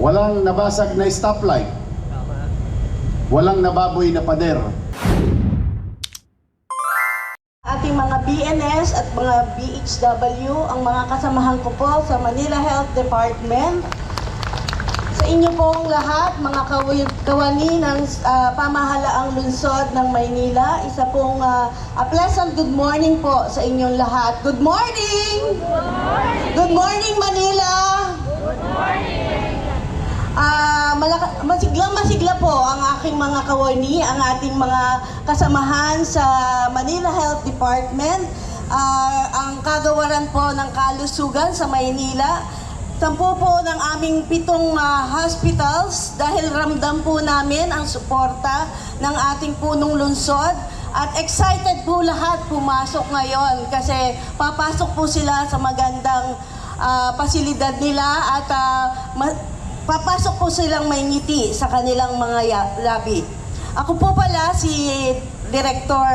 Walang nabasag na stoplight. Walang nababoy na pader. Ating mga BNS at mga BHW, ang mga kasamahan ko po sa Manila Health Department. Sa inyo pong lahat, mga kawani ng pamahalaang lungsod ng Maynila, isa pong a pleasant good morning po sa inyong lahat. Good morning! Good morning! Good morning, Manila! Good morning! Masigla po ang aking mga kawani, ang ating mga kasamahan sa Manila Health Department, ang kagawaran po ng kalusugan sa Maynila, 10 po ng aming 7 hospitals dahil ramdam po namin ang suporta ng ating punong lungsod at excited po lahat pumasok ngayon kasi papasok po sila sa magandang pasilidad nila at papasok po silang may ngiti sa kanilang mga labi. Ako po pala si Director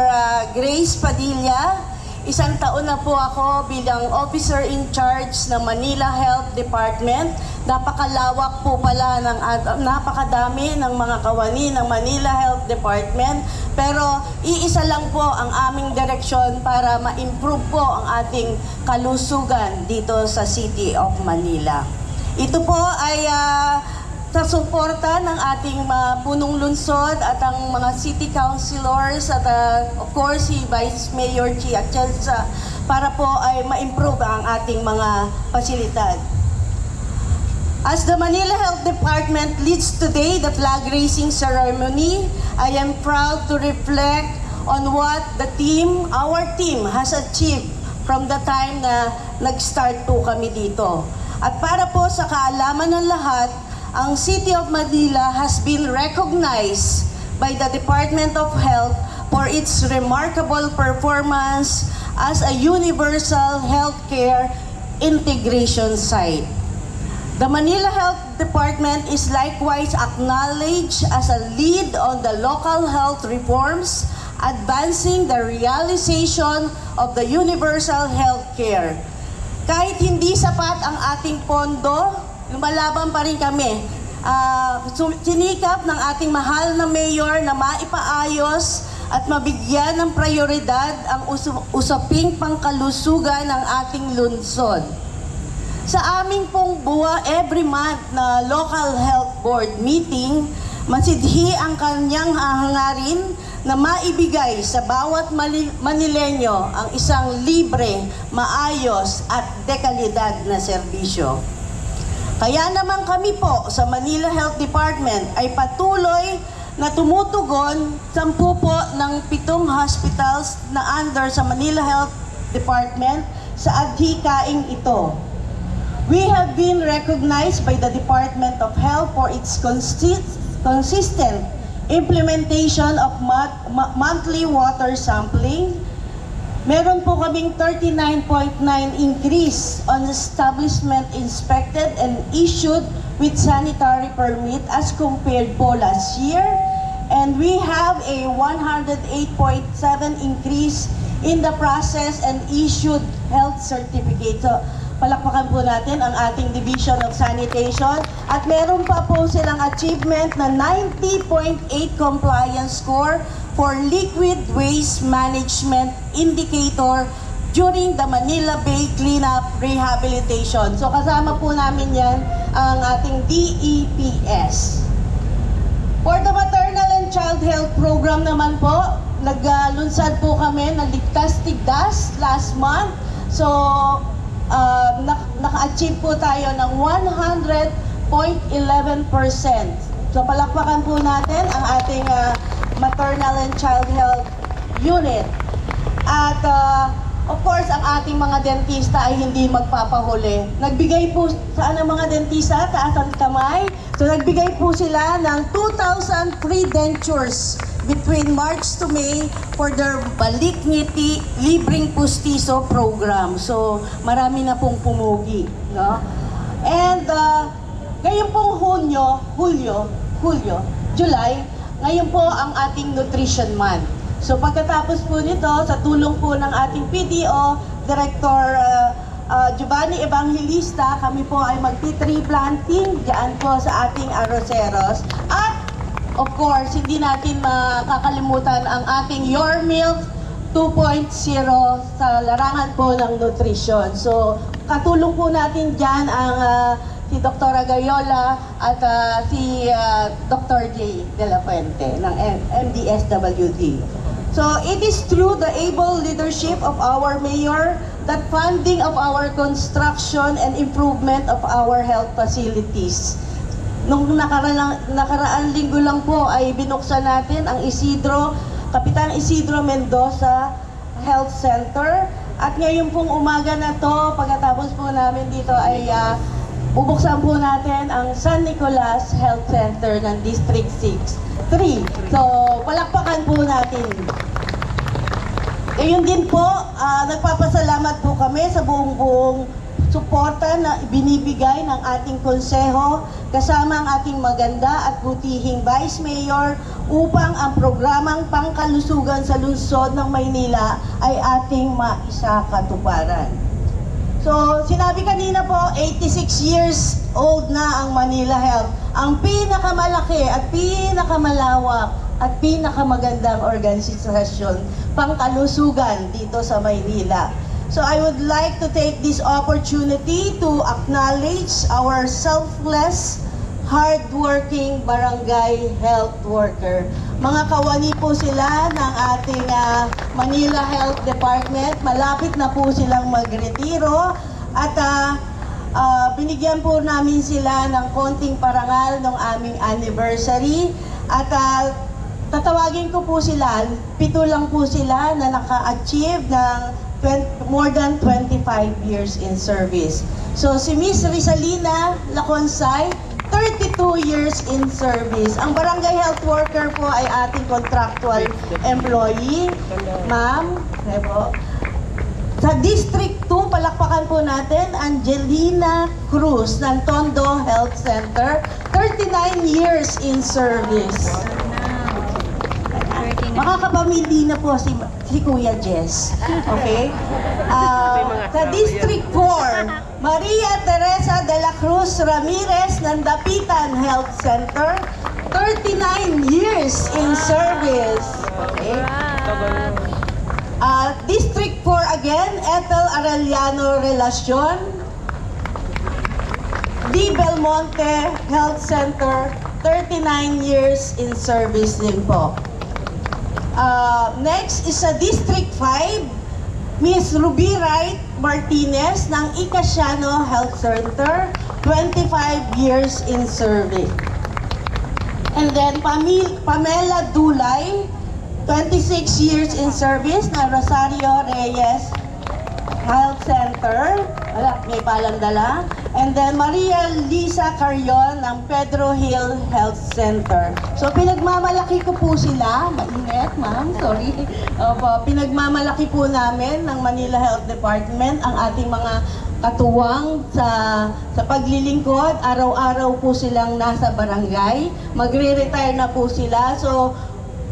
Grace Padilla. 1 taon na po ako bilang Officer in Charge ng Manila Health Department. Napakalawak po pala, napakadami ng mga kawani ng Manila Health Department. Pero iisa lang po ang aming direksyon para ma-improve po ang ating kalusugan dito sa City of Manila. Ito po ay sa suporta ng ating punong lungsod at ang mga city councilors at of course si Vice Mayor Chi Atienza para po ay ma-improve ang ating mga pasilidad. As the Manila Health Department leads today the flag raising ceremony, I am proud to reflect on what our team has achieved from the time na nag-start po kami dito. At para po sa kaalaman ng lahat, ang City of Manila has been recognized by the Department of Health for its remarkable performance as a universal healthcare integration site. The Manila Health Department is likewise acknowledged as a lead on the local health reforms, advancing the realization of the universal healthcare. Kahit hindi sapat ang ating pondo, lumalaban pa rin kami. Sinikap ng ating mahal na mayor na maipaayos at mabigyan ng prioridad ang usaping pangkalusugan ng ating lungsod. Sa aming pong every month na local health board meeting, masidhi ang kanyang hangarin na maibigay sa bawat Manileño ang isang libre, maayos at dekalidad na serbisyo. Kaya naman kami po sa Manila Health Department ay patuloy na tumutugon 10 po ng 7 hospitals na under sa Manila Health Department sa adhikaing ito. We have been recognized by the Department of Health for its consistent implementation of monthly water sampling. Meron po kaming 39.9 increase on establishment inspected and issued with sanitary permit as compared po last year. And we have a 108.7 increase in the process and issued health certificate. So, palakpakan po natin ang ating Division of Sanitation. At meron pa po silang achievement na 90.8 compliance score for liquid waste management indicator during the Manila Bay Cleanup Rehabilitation. So kasama po namin yan ang ating DEPS. For the maternal and child health program naman po, naglunsad po kami ng Ligtas Tigdas last month. So naka-achieve po tayo ng 100.11%. So palakpakan po natin ang ating maternal and child health unit. At of course, ang ating mga dentista ay hindi magpapahuli. Nagbigay po, saan ang mga dentista? Taas ang kamay. So nagbigay po sila ng 2,000 free dentures between March to May for their Balik Ngiti Libreng Pustiso program. So marami na pong pumugi, no? And ngayon pong July, ngayon po ang ating Nutrition Month. So pagkatapos po nito, sa tulong po ng ating PDO, Director Giovanni Evangelista, kami po ay magti-tree planting diyan po sa ating Arroceros. At of course, hindi natin makakalimutan ang ating Your Milk 2.0 sa larangan po ng nutrition. So, katulong po natin dyan ang si Dr. Gayola at si Dr. J. De La Fuente ng MDSWD. So, it is through the able leadership of our mayor that funding of our construction and improvement of our health facilities. Nung nakaraan linggo lang po ay binuksan natin ang Kapitan Isidro Mendoza Health Center. At ngayon pong umaga na to, pagkatapos po namin dito ay bubuksan po natin ang San Nicolas Health Center ng District 3. So, palakpakan po natin. Ngayon din po, nagpapasalamat po kami sa buong suporta na binibigay ng ating konseho kasama ang ating maganda at butihing Vice Mayor upang ang programang pangkalusugan sa lungsod ng Maynila ay ating maisakatuparan. So, sinabi kanina po, 86 years old na ang Manila Health. Ang pinakamalaki at pinakamalawak at pinakamagandang organisasyon pangkalusugan dito sa Maynila. So I would like to take this opportunity to acknowledge our selfless, hardworking barangay health worker. Mga kawani po sila ng ating Manila Health Department. Malapit na po silang magretiro at binigyan po namin sila ng konting parangal ng aming anniversary. At tatawagin ko po sila, 7 lang po sila na naka-achieve ng more than 25 years in service. So si Miss Rizalina Laconsay, 32 years in service. Ang barangay health worker po ay ating contractual employee. Ma'am, sa District 2, palakpakan po natin, Angelina Cruz ng Tondo Health Center, 39 years in service. Makakapamili na po si Kuya Jess. Okay? Sa District 4, Maria Teresa de la Cruz Ramirez ng Dapitan Health Center, 39 years in service. Okay? District 4 again, Ethel Arellano Relacion, Di Belmonte Health Center, 39 years in service din po. Next is sa District 5, Miss Ruby Wright Martinez ng Icasiano Health Center, 25 years in service. And then Pamela Dulay, 26 years in service na Rosario Reyes Health Center. May palandala. And then Maria Lisa Carion ng Pedro Hill Health Center. So pinagmamalaki ko po sila. Mainit, ma'am. Sorry. Pinagmamalaki po namin ng Manila Health Department ang ating mga katuwang sa paglilingkod. Araw-araw po silang nasa barangay. Magre-retire na po sila. So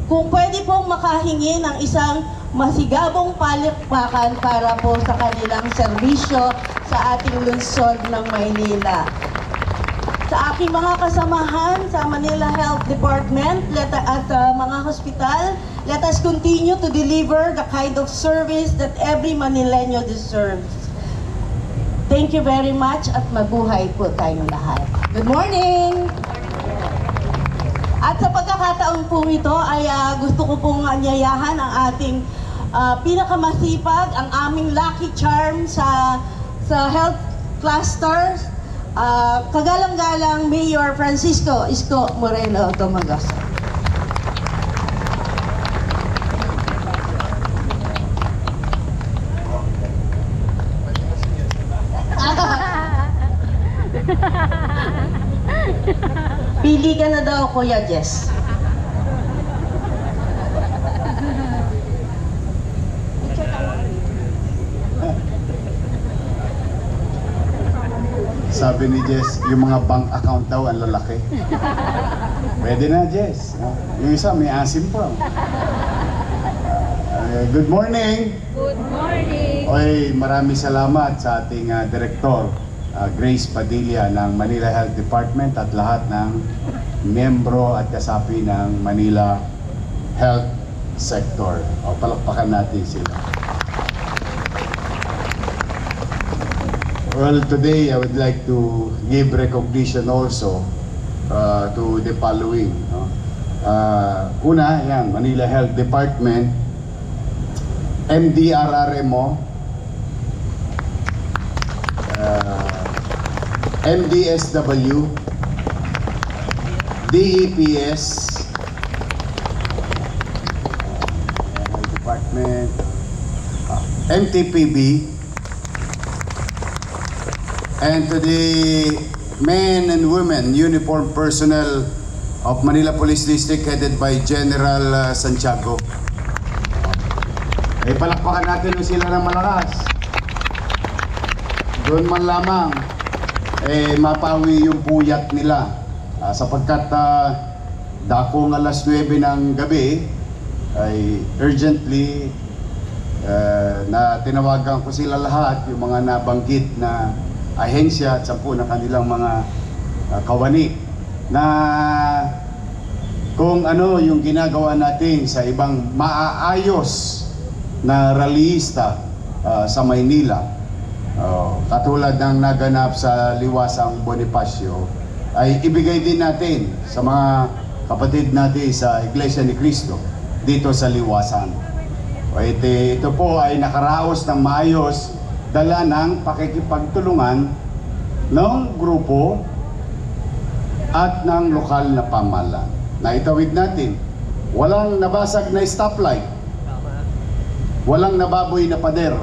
kung pwede pong makahingi ng isang masigabong palakpakan para po sa kanilang serbisyo sa ating lungsod ng Maynila. Sa aking mga kasamahan sa Manila Health Department at mga hospital, let us continue to deliver the kind of service that every Manileño deserves. Thank you very much at mabuhay po tayong lahat. Good morning! At sa pagkakataon po ito ay gusto ko pong anyayahan ang ating pinakamasipag, ang aming lucky charm sa health cluster, kagalang-galang Mayor Francisco Isko Moreno Domagoso. Pili ka na daw, Kuya Jess. Sabi ni Jess, yung mga bank account daw ang lalaki. Pwede na, Jess. Yung isa, may asim pa. Good morning. Good morning. Oy, maraming salamat sa ating Direktor, Grace Padilla ng Manila Health Department at lahat ng miyembro at kasapi ng Manila Health Sector. O, palakpakan natin sila. Well, today I would like to give recognition also to the following. No? Una, yan, Manila Health Department, MDRRMO, MDSW, DEPS, Department, MTPB, and to the men and women uniformed personnel of Manila Police District headed by General Santiago. Eh, palakpakan natin sila ng malakas. Doon man lamang, mapawi yung puyat nila. Sapagkat dakong alas 9 ng gabi, ay urgently na tinawagan ko sila lahat, yung mga nabanggit na ahensya at 10 na kanilang mga kawani, na kung ano yung ginagawa natin sa ibang maaayos na rallyista sa Maynila, katulad ng naganap sa Liwasang Bonifacio, ay ibigay din natin sa mga kapatid natin sa Iglesia ni Cristo dito sa Liwasan. Ito po ay nakaraos ng maayos, dala ng pakikipagtulungan ng grupo at ng lokal na pamahalaan. Naitawid natin, walang nabasag na stoplight, walang nababoy na pader,